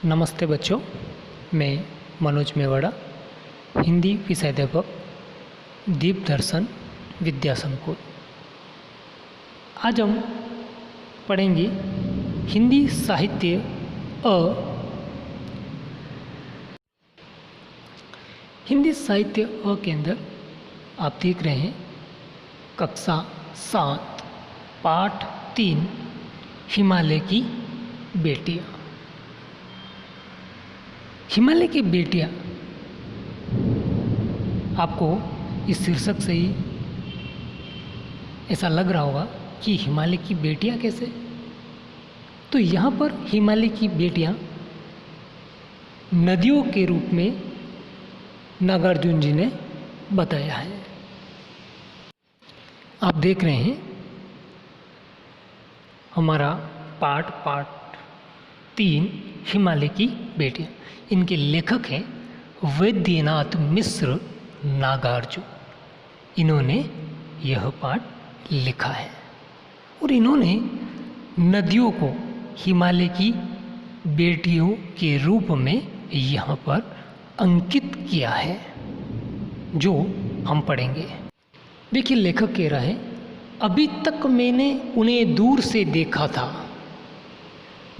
नमस्ते बच्चों, मैं मनोज मेवाड़ा, हिंदी विषयाध्यापक, दीप दर्शन विद्या संकुल। आज हम पढ़ेंगे हिंदी साहित्य अ। हिंदी साहित्य अ के अंदर आप देख रहे हैं कक्षा 7 पाठ 3 हिमालय की बेटियाँ। हिमालय की बेटियाँ आपको इस शीर्षक से ही ऐसा लग रहा होगा कि हिमालय की बेटियाँ कैसे। तो यहाँ पर हिमालय की बेटियाँ नदियों के रूप में नागार्जुन जी ने बताया है। आप देख रहे हैं हमारा पाठ 3 हिमालय की बेटियाँ। इनके लेखक हैं वैद्यनाथ मिश्र नागार्जुन। इन्होंने यह पाठ लिखा है और इन्होंने नदियों को हिमालय की बेटियों के रूप में यहाँ पर अंकित किया है, जो हम पढ़ेंगे। देखिए, लेखक कह रहा है, अभी तक मैंने उन्हें दूर से देखा था,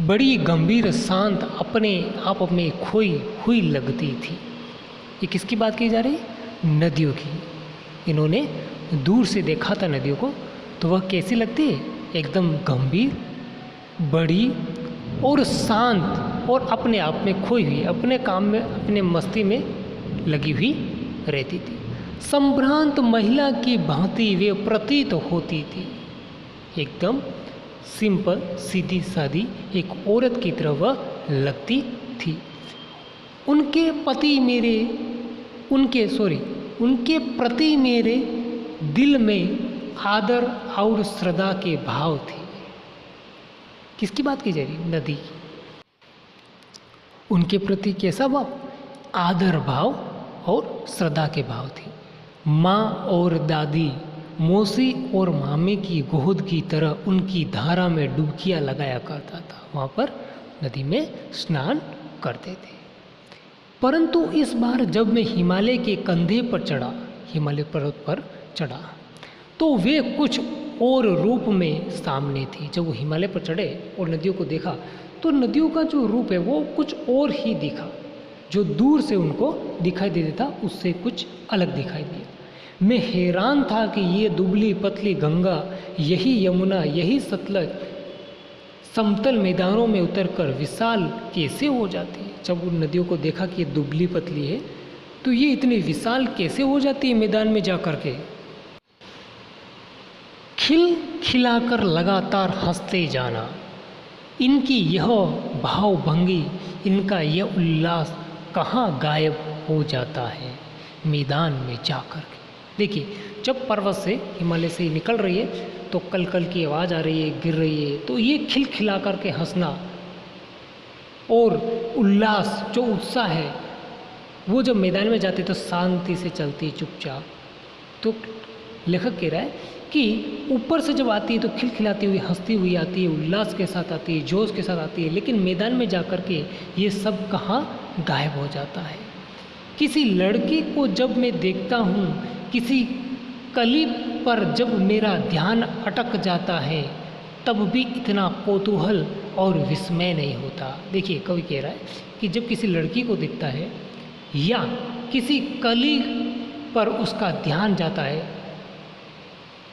बड़ी गंभीर शांत अपने आप में खोई हुई लगती थी। ये किसकी बात की जा रही है? नदियों की। इन्होंने दूर से देखा था नदियों को, तो वह कैसी लगती है? एकदम गंभीर, बड़ी और शांत और अपने आप में खोई हुई, अपने काम में, अपने मस्ती में लगी हुई रहती थी। संभ्रांत महिला की भांति वे प्रतीत होती थी। एकदम सिंपल, सीधी सादी एक औरत की तरह वह लगती थी। उनके प्रति मेरे दिल में आदर और श्रद्धा के भाव थे। किसकी बात की जा रही? नदी की। उनके प्रति कैसा भाव? आदर भाव और श्रद्धा के भाव थे। माँ और दादी, मौसी और मामे की गोद की तरह उनकी धारा में डुबकियाँ लगाया करता था। वहाँ पर नदी में स्नान करते थे। परंतु इस बार जब मैं हिमालय के कंधे पर चढ़ा, हिमालय पर्वत पर चढ़ा, तो वे कुछ और रूप में सामने थी। जब वो हिमालय पर चढ़े और नदियों को देखा, तो नदियों का जो रूप है वो कुछ और ही दिखा। जो दूर से उनको दिखाई देता था, उससे कुछ अलग दिखाई दिया। मैं हैरान था कि ये दुबली पतली गंगा, यही यमुना, यही सतलज समतल मैदानों में उतरकर विशाल कैसे हो जाती है। जब उन नदियों को देखा कि ये दुबली पतली है, तो ये इतनी विशाल कैसे हो जाती है मैदान में जा कर के। खिल खिलाकर लगातार हंसते जाना, इनकी यह भावभंगी, इनका यह उल्लास कहाँ गायब हो जाता है मैदान में जाकर के। देखिए, जब पर्वत से, हिमालय से निकल रही है, तो कल कल की आवाज़ आ रही है, गिर रही है, तो ये खिलखिला करके हंसना और उल्लास, जो उत्साह है, वो जब मैदान में जाते तो शांति से चलती, चुपचाप। तो लेखक कह रहा है कि ऊपर से जब आती है तो खिलखिलाती हुई, हंसती हुई आती है, उल्लास के साथ आती है, जोश के साथ आती है, लेकिन मैदान में जा कर के ये सब कहाँ गायब हो जाता है। किसी लड़की को जब मैं देखता हूँ, किसी कली पर जब मेरा ध्यान अटक जाता है, तब भी इतना कौतूहल और विस्मय नहीं होता। देखिए, कवि कह रहा है कि जब किसी लड़की को दिखता है या किसी कली पर उसका ध्यान जाता है,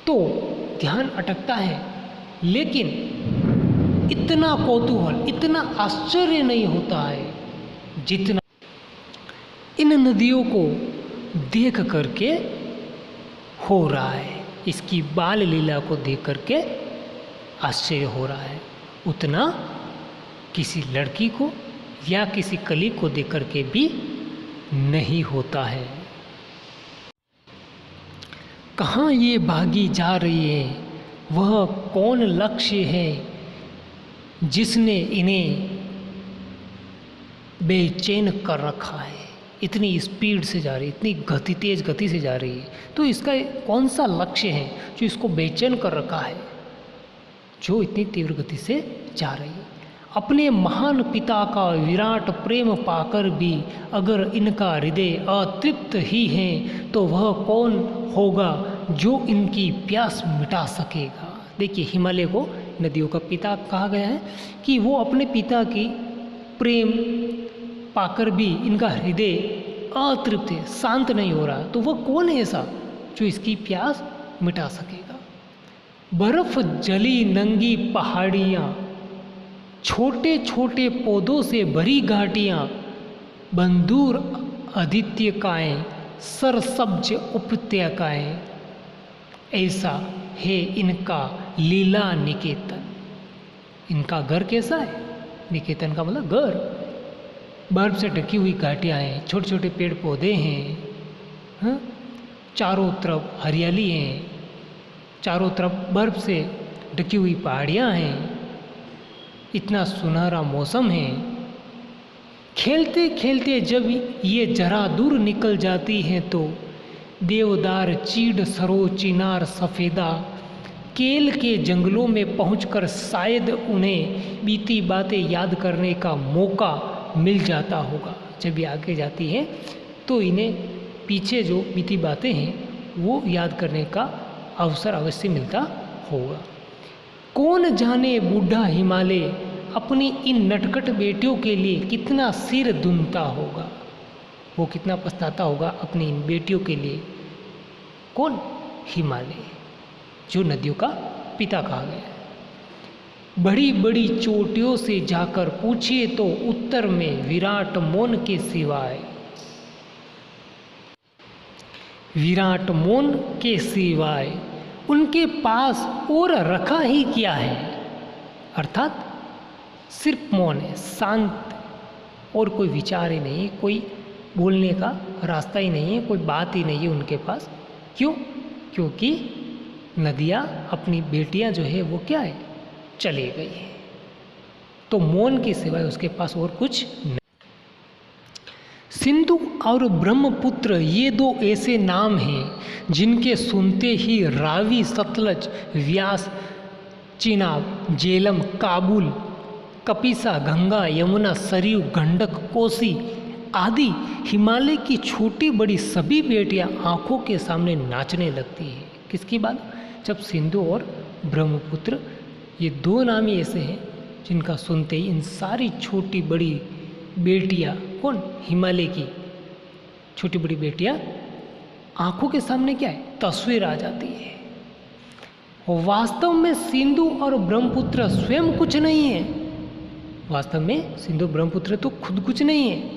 तो ध्यान अटकता है, लेकिन इतना कौतूहल, इतना आश्चर्य नहीं होता है जितना इन नदियों को देख करके हो रहा है। इसकी बाल लीला को देख करके आश्चर्य हो रहा है, उतना किसी लड़की को या किसी कली को देख करके भी नहीं होता है। कहाँ ये भागी जा रही है? वह कौन लक्ष्य है जिसने इन्हें बेचैन कर रखा है? इतनी स्पीड से जा रही है, इतनी तेज गति से जा रही है, तो इसका कौन सा लक्ष्य है जो इसको बेचैन कर रखा है, जो इतनी तीव्र गति से जा रही है? अपने महान पिता का विराट प्रेम पाकर भी अगर इनका हृदय अतृप्त ही है तो वह कौन होगा जो इनकी प्यास मिटा सकेगा। देखिए, हिमालय को नदियों का पिता कहा गया है कि वो अपने पिता की प्रेम पाकर भी इनका हृदय अतृप्त है, शांत नहीं हो रहा, तो वह कौन है ऐसा जो इसकी प्यास मिटा सकेगा। बर्फ जली नंगी पहाड़ियाँ, छोटे छोटे पौधों से भरी घाटियाँ, बंदूर आदित्यकाएँ, सरसब्ज उपत्यकाएँ, ऐसा है इनका लीला निकेतन। इनका घर कैसा है? निकेतन का मतलब घर। बर्फ से ढकी हुई घाटियाँ हैं, छोटे छोटे पेड़ पौधे हैं, चारों तरफ हरियाली है, चारों तरफ बर्फ से ढकी हुई पहाड़ियाँ हैं, इतना सुनहरा मौसम है। खेलते खेलते जब ये जरा दूर निकल जाती हैं तो देवदार, चीड़, सरो, चिनार, सफ़ेदा, केल के जंगलों में पहुंचकर शायद उन्हें बीती बातें याद करने का मौका मिल जाता होगा। जब ये आगे जाती हैं तो इन्हें पीछे जो बीती बातें हैं वो याद करने का अवसर अवश्य मिलता होगा। कौन जाने बूढ़ा हिमालय अपनी इन नटखट बेटियों के लिए कितना सिर धुनता होगा, वो कितना पछताता होगा अपनी इन बेटियों के लिए। कौन? हिमालय, जो नदियों का पिता कहा गया है। बड़ी बड़ी चोटियों से जाकर पूछिए तो उत्तर में विराट मौन के सिवाय, विराट मौन के सिवाय उनके पास और रखा ही क्या है। अर्थात सिर्फ मौन है, शांत, और कोई विचार ही नहीं है, कोई बोलने का रास्ता ही नहीं है, कोई बात ही नहीं है उनके पास। क्यों? क्योंकि नदियाँ, अपनी बेटियाँ जो है वो क्या है, चली गई है। तो मौन के सिवाय उसके पास और कुछ नहीं। सिंधु और ब्रह्मपुत्र ये दो ऐसे नाम हैं जिनके सुनते ही रावी, सतलज, व्यास, चिनाब, झेलम, काबुल, कपिसा, गंगा, यमुना, सरयू, गंडक, कोसी आदि हिमालय की छोटी बड़ी सभी बेटियां आंखों के सामने नाचने लगती हैं। किसकी बात? जब सिंधु और ब्रह्मपुत्र, ये दो नाम ही ऐसे हैं जिनका सुनते ही इन सारी छोटी बड़ी बेटियां, कौन? हिमालय की छोटी बड़ी बेटियां आंखों के सामने क्या है, तस्वीर आ जाती है। वास्तव में सिंधु और ब्रह्मपुत्र स्वयं कुछ नहीं है। वास्तव में सिंधु ब्रह्मपुत्र तो खुद कुछ नहीं है।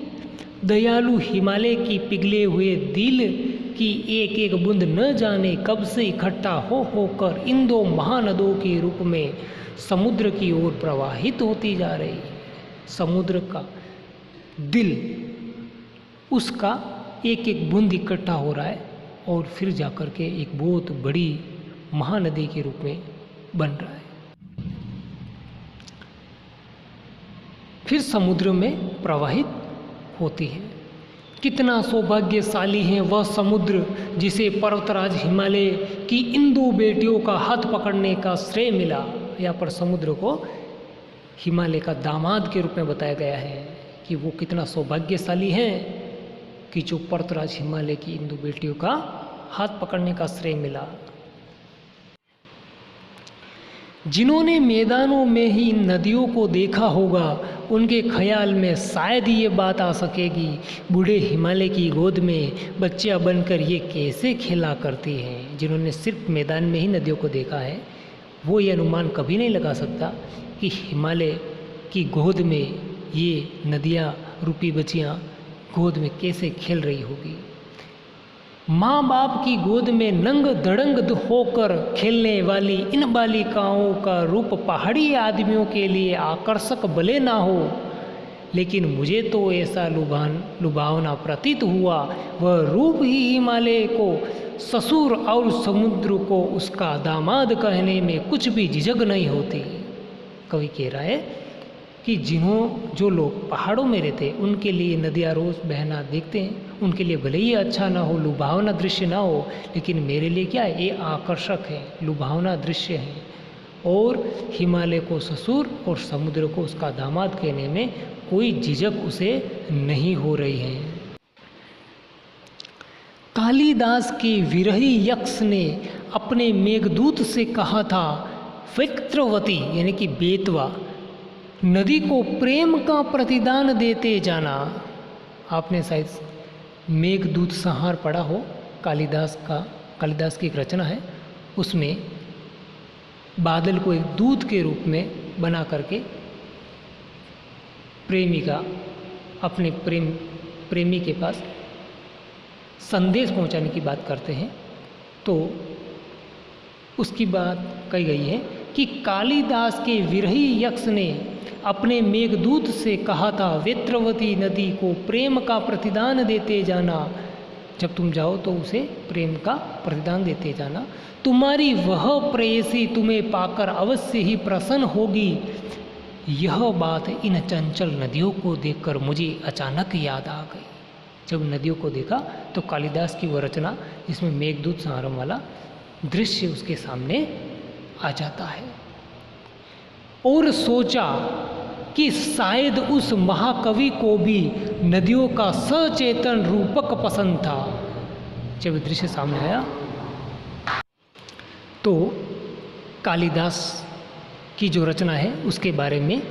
दयालु हिमालय की पिघले हुए दिल की एक एक बूंद न जाने कब से इकट्ठा होकर इन दो महानदों के रूप में समुद्र की ओर प्रवाहित होती जा रही है। समुद्र का दिल, उसका एक एक बूंद इकट्ठा हो रहा है और फिर जाकर के एक बहुत बड़ी महानदी के रूप में बन रहा है। फिर समुद्र में प्रवाहित होती है। कितना सौभाग्यशाली है वह समुद्र जिसे पर्वतराज हिमालय की इन दो बेटियों का हाथ पकड़ने का श्रेय मिला। यहाँ पर समुद्र को हिमालय का दामाद के रूप में बताया गया है कि वो कितना सौभाग्यशाली है कि जो पर्वतराज हिमालय की इन दो बेटियों का हाथ पकड़ने का श्रेय मिला। जिन्होंने मैदानों में ही इन नदियों को देखा होगा उनके ख्याल में शायद ये बात आ सकेगी, बूढ़े हिमालय की गोद में बच्चियां बनकर ये कैसे खेला करती हैं। जिन्होंने सिर्फ मैदान में ही नदियों को देखा है वो ये अनुमान कभी नहीं लगा सकता कि हिमालय की गोद में ये नदियाँ रूपी बच्चियाँ गोद में कैसे खेल रही होगी। माँ बाप की गोद में नंग दड़ंग होकर खेलने वाली इन बालिकाओं का रूप पहाड़ी आदमियों के लिए आकर्षक भले ना हो, लेकिन मुझे तो ऐसा लुभावना प्रतीत हुआ वह रूप ही हिमालय को ससुर और समुद्र को उसका दामाद कहने में कुछ भी झिझक नहीं होती। कवि कह रहा है कि जो लोग पहाड़ों में रहते हैं उनके लिए नदियाँ रोज़ बहना देखते हैं, उनके लिए भले ही अच्छा ना हो, लुभावना दृश्य ना हो, लेकिन मेरे लिए क्या है, ये आकर्षक है, लुभावना दृश्य है। और हिमालय को ससुर और समुद्र को उसका दामाद कहने में कोई झिझक उसे नहीं हो रही है। कालिदास के विरही यक्ष ने अपने मेघदूत से कहा था, वैत्रवती यानी कि बेतवा नदी को प्रेम का प्रतिदान देते जाना। आपने शायद मेघदूत संहार पढ़ा हो, कालिदास की एक रचना है, उसमें बादल को एक दूत के रूप में बना करके प्रेमिका अपने प्रेमी के पास संदेश पहुंचाने की बात करते हैं। तो उसकी बात कही गई है कि कालिदास के विरही यक्ष ने अपने मेघदूत से कहा था, वैत्रवती नदी को प्रेम का प्रतिदान देते जाना। जब तुम जाओ तो उसे प्रेम का प्रतिदान देते जाना। तुम्हारी वह प्रेयसी तुम्हें पाकर अवश्य ही प्रसन्न होगी। यह बात इन चंचल नदियों को देखकर मुझे अचानक याद आ गई। जब नदियों को देखा तो कालिदास की वह रचना जिसमें मेघदूत समारोह वाला दृश्य उसके सामने आ जाता है। और सोचा कि शायद उस महाकवि को भी नदियों का सचेतन रूपक पसंद था। जब दृश्य सामने आया तो कालिदास की जो रचना है उसके बारे में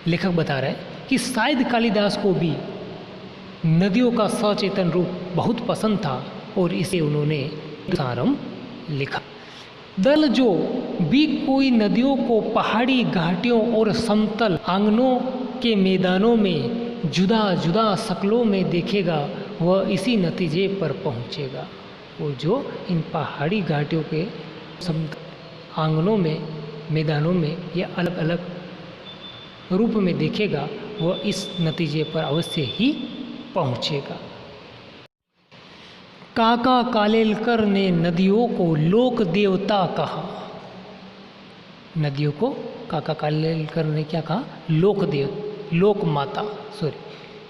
लेखक बता रहा है कि शायद कालिदास को भी नदियों का सचेतन रूप बहुत पसंद था और इसे उन्होंने सारम लिखा। दल जो भी कोई नदियों को पहाड़ी घाटियों और समतल आंगनों के मैदानों में जुदा जुदा शक्लों में देखेगा वह इसी नतीजे पर पहुंचेगा। वो जो इन पहाड़ी घाटियों के समतल आंगनों में मैदानों में या अलग अलग रूप में देखेगा वह इस नतीजे पर अवश्य ही पहुंचेगा। काका कालेलकर ने नदियों को लोक देवता कहा। नदियों को काका कालेलकर ने क्या कहा?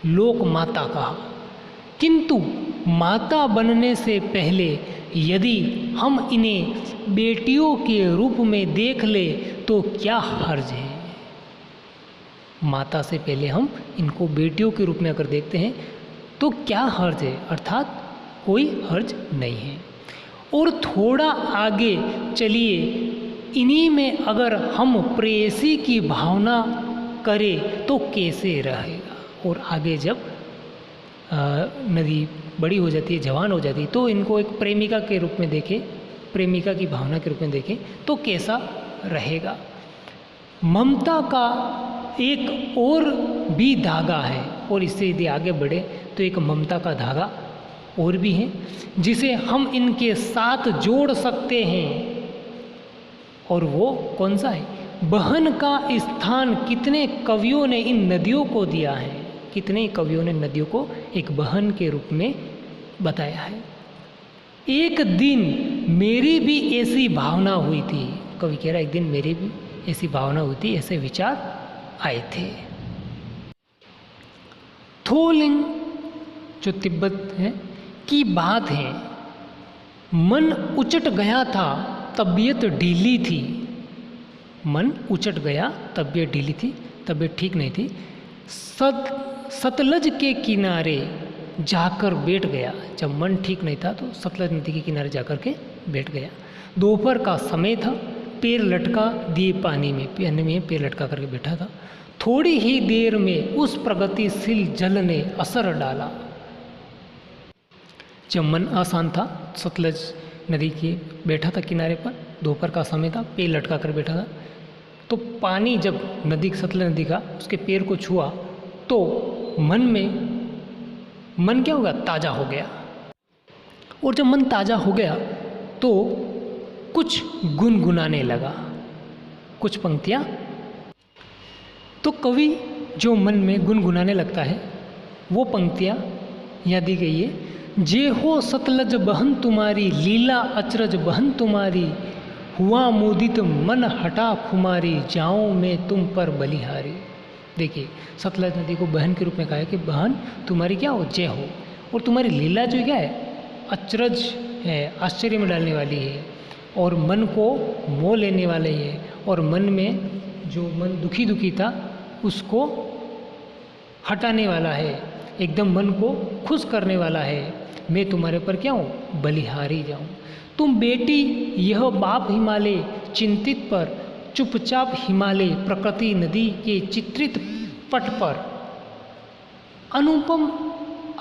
लोक माता कहा। किंतु माता बनने से पहले यदि हम इन्हें बेटियों के रूप में देख ले तो क्या हर्ज है। माता से पहले हम इनको बेटियों के रूप में अगर देखते हैं तो क्या हर्ज है, अर्थात कोई हर्ज नहीं है। और थोड़ा आगे चलिए, इन्हीं में अगर हम प्रेयसी की भावना करें तो कैसे रहेगा। और आगे जब नदी बड़ी हो जाती है, जवान हो जाती है, तो इनको एक प्रेमिका के रूप में देखें, प्रेमिका की भावना के रूप में देखें तो कैसा रहेगा। ममता का एक और भी धागा है, और इससे यदि आगे बढ़े तो एक ममता का धागा और भी है जिसे हम इनके साथ जोड़ सकते हैं। और वो कौन सा है? बहन का स्थान कितने कवियों ने इन नदियों को दिया है। कितने कवियों ने नदियों को एक बहन के रूप में बताया है। एक दिन मेरी भी ऐसी भावना हुई थी। कवि कह रहा है एक दिन मेरी भी ऐसी भावना हुई थी, ऐसे विचार आए थे। थोलिंग जो तिब्बत है की बात है, मन उचट गया था, तबीयत ढीली थी। मन उचट गया, तबीयत ढीली थी, तबीयत ठीक नहीं थी। सतलज के किनारे जाकर बैठ गया। जब मन ठीक नहीं था तो सतलज नदी के किनारे जाकर के बैठ गया। दोपहर का समय था, पैर लटका दिए पानी में पैर लटका करके बैठा था। थोड़ी ही देर में उस प्रगतिशील जल ने असर डाला। जब मन अशांत था, सतलज नदी के बैठा था किनारे पर, दोपहर का समय था, पैर लटका कर बैठा था, तो पानी जब सतलज नदी का उसके पैर को छुआ तो मन क्या होगा? ताज़ा हो गया। और जब मन ताज़ा हो गया तो कुछ गुनगुनाने लगा, कुछ पंक्तियाँ। तो कवि जो मन में गुनगुनाने लगता है वो पंक्तियाँ यहाँ दी गई है। जे हो सतलज बहन तुम्हारी, लीला अचरज बहन तुम्हारी, हुआ मोदित मन हटा खुमारी, जाऊं मैं तुम पर बलिहारी। देखिए, सतलज नदी को बहन के रूप में कहा है कि बहन तुम्हारी क्या हो? जय हो। और तुम्हारी लीला जो क्या है? अचरज है, आश्चर्य में डालने वाली है। और मन को मोह लेने वाले ये, और मन में जो मन दुखी दुखी था उसको हटाने वाला है, एकदम मन को खुश करने वाला है। मैं तुम्हारे पर क्या हूँ, बलिहारी जाऊँ। तुम बेटी यह बाप हिमालय चिंतित पर, चुपचाप हिमालय प्रकृति नदी के चित्रित पट पर, अनुपम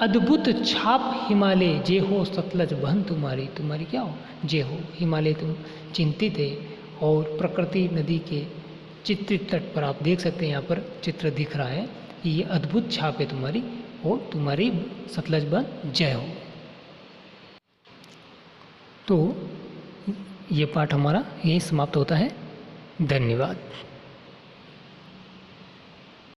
अद्भुत छाप हिमालय जे हो सतलज बहन तुम्हारी। तुम्हारी क्या हो, जे हो हिमालय तुम चिंतित है, और प्रकृति नदी के चित्रित तट पर आप देख सकते हैं, यहाँ पर चित्र दिख रहा है कि ये अद्भुत छाप है तुम्हारी, और तुम्हारी सतलज बहन जय हो। तो ये पाठ हमारा यही समाप्त होता है। धन्यवाद।